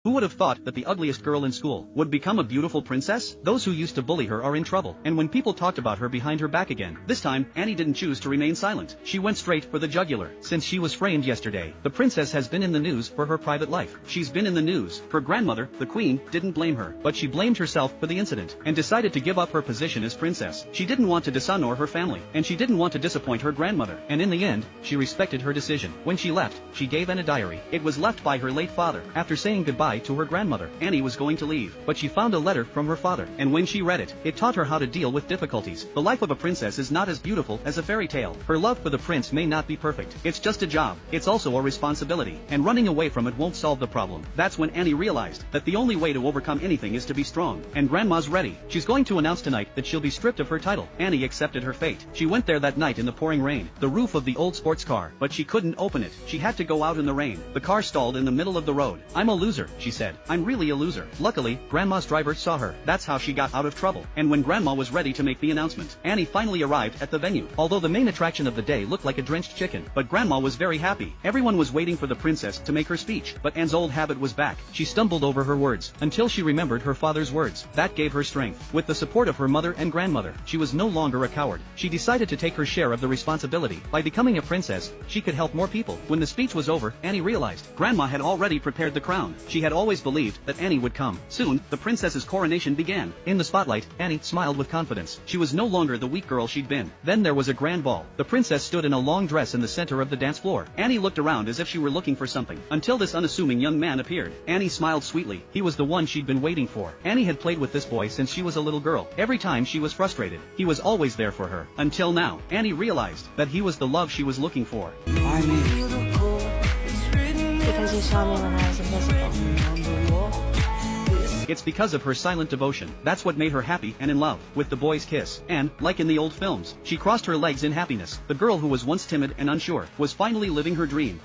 Who would have thought that the ugliest girl in school would become a beautiful princess? Those who used to bully her are in trouble, and when people talked about her behind her back again, this time, Annie didn't choose to remain silent. She went straight for the jugular. Since she was framed yesterday, the princess has been in the news for her private life. She's been in the news. Her grandmother, the queen, didn't blame her, but she blamed herself for the incident, and decided to give up her position as princess. She didn't want to dishonor her family, and she didn't want to disappoint her grandmother, and in the end, she respected her decision. When she left, she gave Anne a diary. It was left by her late father. After saying goodbye to her grandmother, Annie was going to leave, but she found a letter from her father, and when she read it, it taught her how to deal with difficulties. The life of a princess is not as beautiful as a fairy tale. Her love for the prince may not be perfect. It's just a job. It's also a responsibility, and running away from it won't solve the problem. That's when Annie realized that the only way to overcome anything is to be strong, and Grandma's ready. She's going to announce tonight that she'll be stripped of her title. Annie accepted her fate. She went there that night in the pouring rain, the roof of the old sports car, but she couldn't open it. She had to go out in the rain. The car stalled in the middle of the road. "I'm a loser," she said. "I'm really a loser." Luckily, Grandma's driver saw her. That's how she got out of trouble. And when Grandma was ready to make the announcement, Annie finally arrived at the venue. Although the main attraction of the day looked like a drenched chicken, but Grandma was very happy. Everyone was waiting for the princess to make her speech, but Anne's old habit was back. She stumbled over her words, until she remembered her father's words. That gave her strength. With the support of her mother and grandmother, she was no longer a coward. She decided to take her share of the responsibility. By becoming a princess, she could help more people. When the speech was over, Annie realized Grandma had already prepared the crown. She had always believed that Annie would come. Soon, the princess's coronation began. In the spotlight, Annie smiled with confidence. She was no longer the weak girl she'd been. Then there was a grand ball. The princess stood in a long dress in the center of the dance floor. Annie looked around as if she were looking for something, until this unassuming young man appeared. Annie smiled sweetly. He was the one she'd been waiting for. Annie had played with this boy since she was a little girl. Every time she was frustrated, he was always there for her. Until now, Annie realized that he was the love she was looking for. Why me? Because you saw me when I was invisible. It's because of her silent devotion. That's what made her happy and in love with the boy's kiss. And, like in the old films, she crossed her legs in happiness. The girl who was once timid and unsure was finally living her dream.